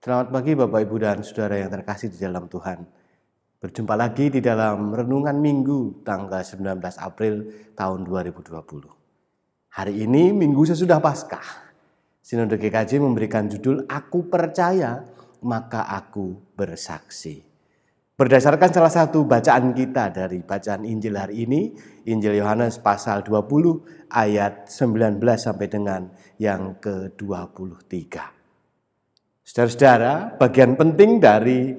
Selamat pagi Bapak, Ibu, dan Saudara yang terkasih di dalam Tuhan. Berjumpa lagi di dalam Renungan Minggu tanggal 19 April tahun 2020. Hari ini Minggu sesudah Paskah. Sinode GKJ memberikan judul Aku Percaya Maka Aku Bersaksi. Berdasarkan salah satu bacaan kita dari bacaan Injil hari ini, Injil Yohanes pasal 20 ayat 19 sampai dengan yang ke-23. Saudara-saudara, bagian penting dari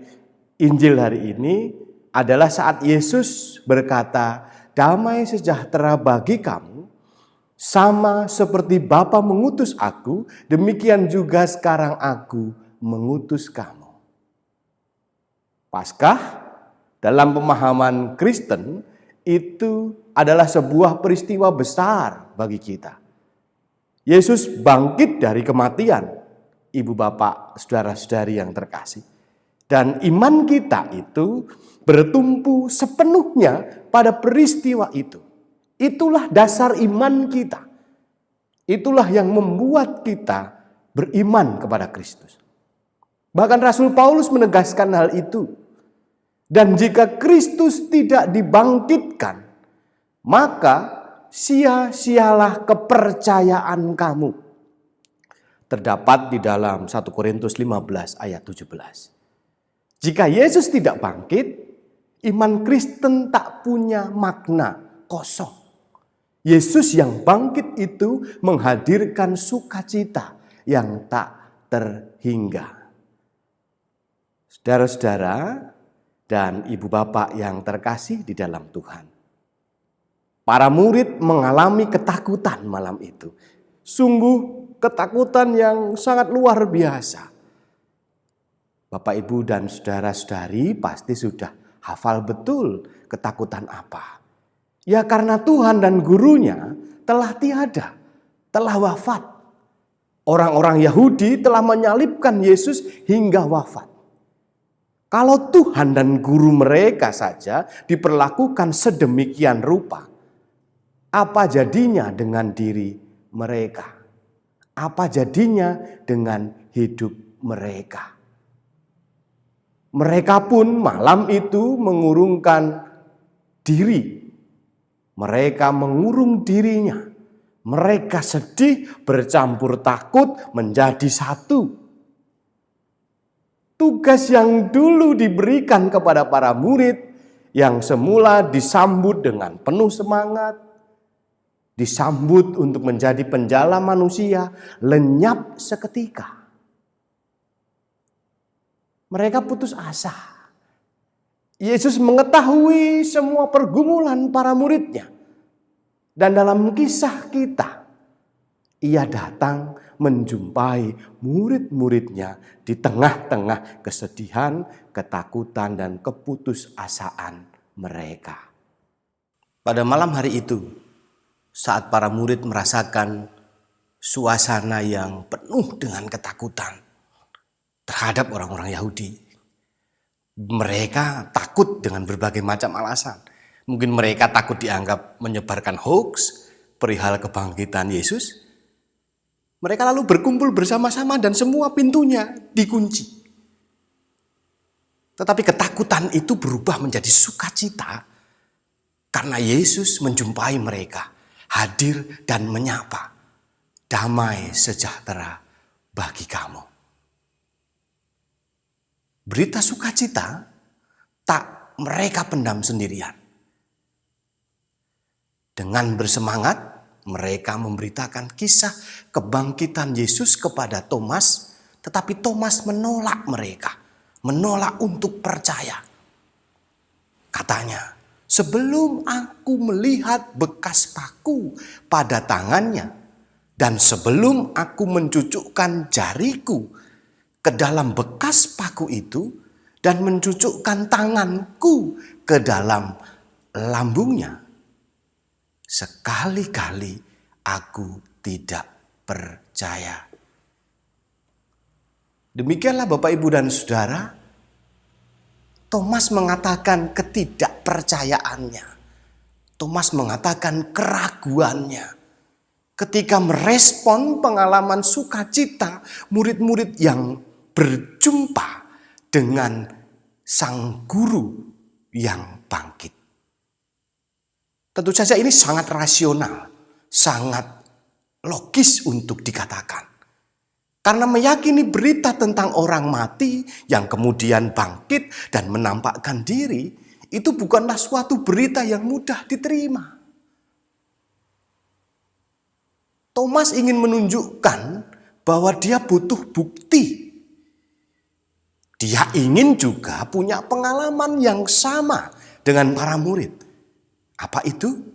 Injil hari ini adalah saat Yesus berkata, "Damai sejahtera bagi kamu, sama seperti Bapa mengutus aku, demikian juga sekarang aku mengutus kamu." Paskah dalam pemahaman Kristen itu adalah sebuah peristiwa besar bagi kita. Yesus bangkit dari kematian. Ibu bapak, saudara-saudari yang terkasih. Dan iman kita itu bertumpu sepenuhnya pada peristiwa itu. Itulah dasar iman kita. Itulah yang membuat kita beriman kepada Kristus. Bahkan Rasul Paulus menegaskan hal itu. Dan jika Kristus tidak dibangkitkan, maka sia-sialah kepercayaan kamu. Terdapat di dalam 1 Korintus 15 ayat 17. Jika Yesus tidak bangkit, iman Kristen tak punya makna, kosong. Yesus yang bangkit itu menghadirkan sukacita yang tak terhingga. Saudara-saudara dan ibu bapak yang terkasih di dalam Tuhan. Para murid mengalami ketakutan malam itu. Sungguh ketakutan yang sangat luar biasa. Bapak, Ibu, dan saudara-saudari pasti sudah hafal betul ketakutan apa. Ya karena Tuhan dan gurunya telah tiada, telah wafat. Orang-orang Yahudi telah menyalibkan Yesus hingga wafat. Kalau Tuhan dan guru mereka saja diperlakukan sedemikian rupa, apa jadinya dengan diri mereka? Apa jadinya dengan hidup mereka? Mereka pun malam itu mengurungkan diri. Mereka mengurung dirinya. Mereka sedih, bercampur takut, menjadi satu. Tugas yang dulu diberikan kepada para murid, yang semula disambut dengan penuh semangat, disambut untuk menjadi penjala manusia, lenyap seketika. Mereka putus asa. Yesus mengetahui semua pergumulan para muridnya. Dan dalam kisah kita, ia datang menjumpai murid-muridnya di tengah-tengah kesedihan, ketakutan, dan keputusasaan mereka. Pada malam hari itu, saat para murid merasakan suasana yang penuh dengan ketakutan terhadap orang-orang Yahudi. Mereka takut dengan berbagai macam alasan. Mungkin mereka takut dianggap menyebarkan hoax perihal kebangkitan Yesus. Mereka lalu berkumpul bersama-sama dan semua pintunya dikunci. Tetapi ketakutan itu berubah menjadi sukacita karena Yesus menjumpai mereka. Hadir dan menyapa, damai sejahtera bagi kamu. Berita sukacita tak mereka pendam sendirian. Dengan bersemangat, mereka memberitakan kisah kebangkitan Yesus kepada Thomas, tetapi Thomas menolak mereka, menolak untuk percaya. Katanya, "Sebelum aku melihat bekas paku pada tangannya, dan sebelum aku mencucukkan jariku ke dalam bekas paku itu, dan mencucukkan tanganku ke dalam lambungnya, sekali-kali aku tidak percaya." Demikianlah Bapak, Ibu, dan Saudara, Thomas mengatakan ketidakpercayaannya. Thomas mengatakan keraguannya. Ketika merespon pengalaman sukacita murid-murid yang berjumpa dengan sang guru yang bangkit. Tentu saja ini sangat rasional, sangat logis untuk dikatakan. Karena meyakini berita tentang orang mati yang kemudian bangkit dan menampakkan diri, itu bukanlah suatu berita yang mudah diterima. Thomas ingin menunjukkan bahwa dia butuh bukti. Dia ingin juga punya pengalaman yang sama dengan para murid. Apa itu?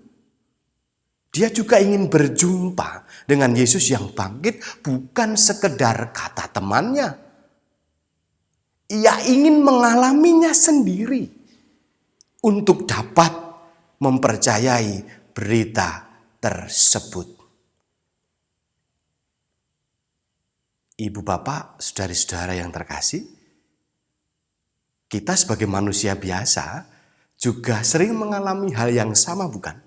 Dia juga ingin berjumpa dengan Yesus yang bangkit, bukan sekedar kata temannya. Ia ingin mengalaminya sendiri untuk dapat mempercayai berita tersebut. Ibu bapak, saudari-saudara yang terkasih, kita sebagai manusia biasa juga sering mengalami hal yang sama, bukan?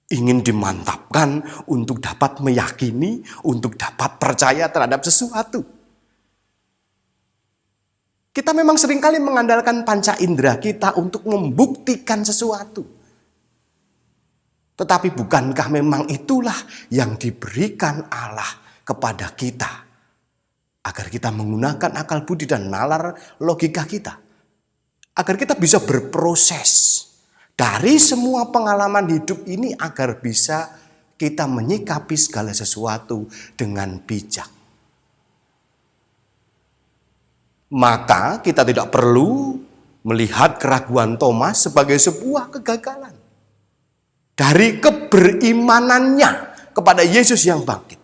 Ingin dimantapkan untuk dapat meyakini, untuk dapat percaya terhadap sesuatu. Kita memang seringkali mengandalkan panca indera kita untuk membuktikan sesuatu. Tetapi bukankah memang itulah yang diberikan Allah kepada kita? Agar kita menggunakan akal budi dan nalar logika kita. Agar kita bisa berproses dari semua pengalaman hidup ini, agar bisa kita menyikapi segala sesuatu dengan bijak. Maka kita tidak perlu melihat keraguan Thomas sebagai sebuah kegagalan dari keberimanannya kepada Yesus yang bangkit.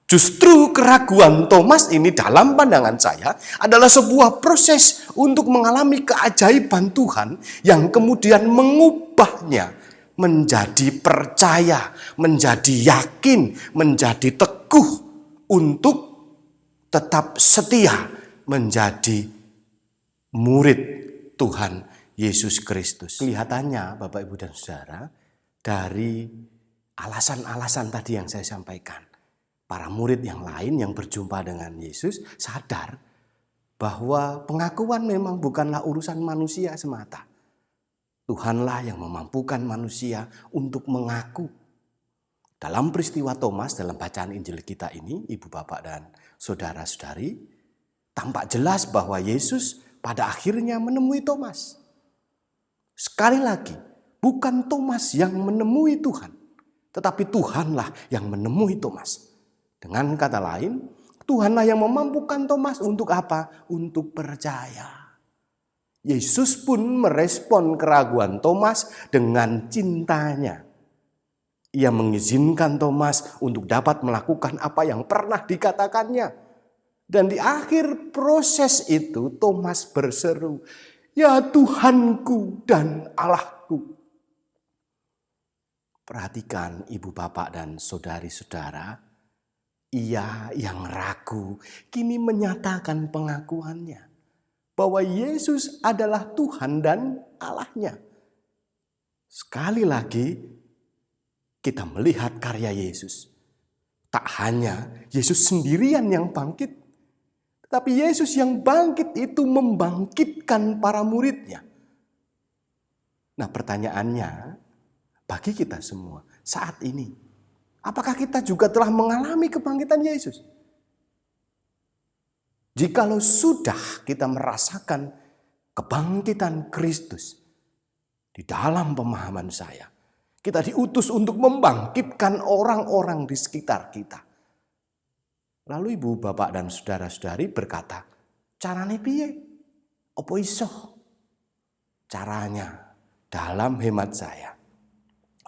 Justru keraguan Thomas ini dalam pandangan saya adalah sebuah proses untuk mengalami keajaiban Tuhan yang kemudian mengubahnya menjadi percaya, menjadi yakin, menjadi teguh untuk tetap setia menjadi murid Tuhan Yesus Kristus. Kelihatannya Bapak, Ibu, dan Saudara, dari alasan-alasan tadi yang saya sampaikan, para murid yang lain yang berjumpa dengan Yesus sadar bahwa pengakuan memang bukanlah urusan manusia semata. Tuhanlah yang memampukan manusia untuk mengaku. Dalam peristiwa Thomas, dalam bacaan Injil kita ini, Ibu, Bapak, dan Saudara-saudari, tampak jelas bahwa Yesus pada akhirnya menemui Thomas. Sekali lagi, bukan Thomas yang menemui Tuhan, tetapi Tuhanlah yang menemui Thomas. Dengan kata lain, Tuhanlah yang memampukan Thomas untuk apa? Untuk percaya. Yesus pun merespon keraguan Thomas dengan cintanya. Ia mengizinkan Thomas untuk dapat melakukan apa yang pernah dikatakannya. Dan di akhir proses itu Thomas berseru, "Ya Tuhanku dan Allahku." Perhatikan Ibu, Bapak, dan saudari-saudara, ia yang ragu kini menyatakan pengakuannya bahwa Yesus adalah Tuhan dan Allahnya. Sekali lagi kita melihat karya Yesus. Tak hanya Yesus sendirian yang bangkit, tetapi Yesus yang bangkit itu membangkitkan para muridnya. Nah, pertanyaannya bagi kita semua saat ini, apakah kita juga telah mengalami kebangkitan Yesus? Jikalau sudah kita merasakan kebangkitan Kristus, di dalam pemahaman saya, kita diutus untuk membangkitkan orang-orang di sekitar kita. Lalu Ibu, Bapak, dan saudara-saudari berkata, carane piye? Apa iso? Caranya, dalam hemat saya,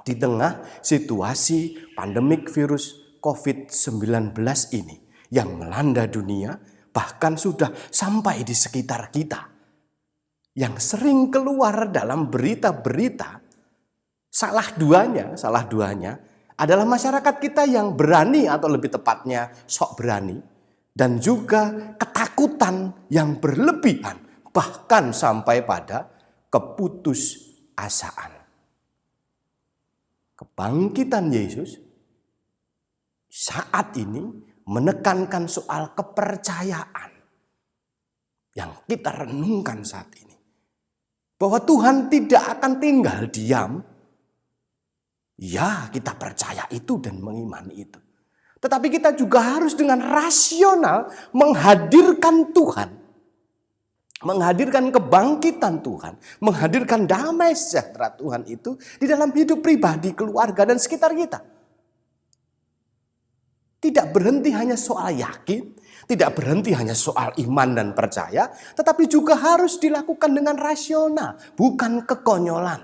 di tengah situasi pandemik virus COVID-19 ini yang melanda dunia, bahkan sudah sampai di sekitar kita, yang sering keluar dalam berita-berita, salah duanya adalah masyarakat kita yang berani, atau lebih tepatnya sok berani, dan juga ketakutan yang berlebihan, bahkan sampai pada keputusasaan. Kebangkitan Yesus saat ini menekankan soal kepercayaan yang kita renungkan saat ini. Bahwa Tuhan tidak akan tinggal diam. Ya, kita percaya itu dan mengimani itu. Tetapi kita juga harus dengan rasional menghadirkan Tuhan. Menghadirkan kebangkitan Tuhan. Menghadirkan damai sejahtera Tuhan itu di dalam hidup pribadi, keluarga, dan sekitar kita. Tidak berhenti hanya soal yakin. Tidak berhenti hanya soal iman dan percaya. Tetapi juga harus dilakukan dengan rasional. Bukan kekonyolan.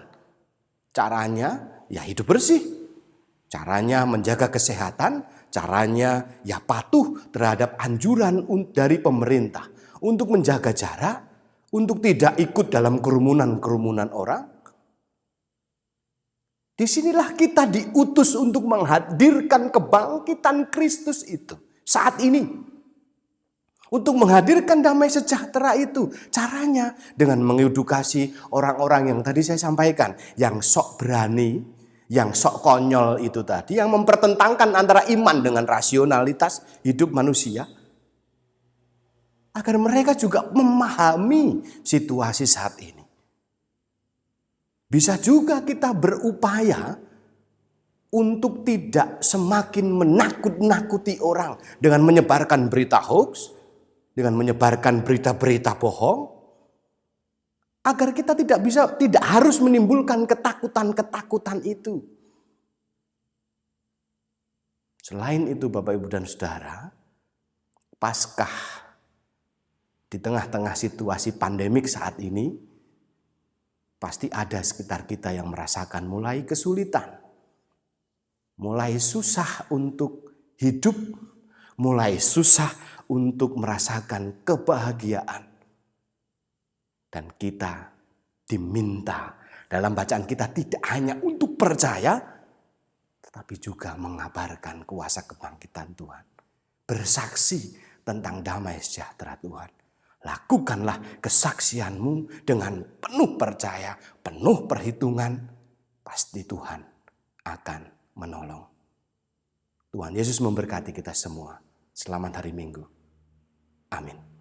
Caranya ya hidup bersih. Caranya menjaga kesehatan. Caranya ya patuh terhadap anjuran dari pemerintah. Untuk menjaga jarak. Untuk tidak ikut dalam kerumunan-kerumunan orang. Disinilah kita diutus untuk menghadirkan kebangkitan Kristus itu saat ini. Untuk menghadirkan damai sejahtera itu. Caranya dengan mengedukasi orang-orang yang tadi saya sampaikan. Yang sok berani, yang sok konyol itu tadi. Yang mempertentangkan antara iman dengan rasionalitas hidup manusia. Agar mereka juga memahami situasi saat ini. Bisa juga kita berupaya untuk tidak semakin menakut-nakuti orang dengan menyebarkan berita hoax, dengan menyebarkan berita-berita bohong, agar kita tidak harus menimbulkan ketakutan-ketakutan itu. Selain itu Bapak Ibu dan Saudara, Paskah di tengah-tengah situasi pandemik saat ini, pasti ada sekitar kita yang merasakan mulai kesulitan. Mulai susah untuk hidup, mulai susah untuk merasakan kebahagiaan. Dan kita diminta dalam bacaan kita tidak hanya untuk percaya, tetapi juga mengabarkan kuasa kebangkitan Tuhan. Bersaksi tentang damai sejahtera Tuhan. Lakukanlah kesaksianmu dengan penuh percaya, penuh perhitungan. Pasti Tuhan akan menolong. Tuhan Yesus memberkati kita semua. Selamat hari Minggu. Amin.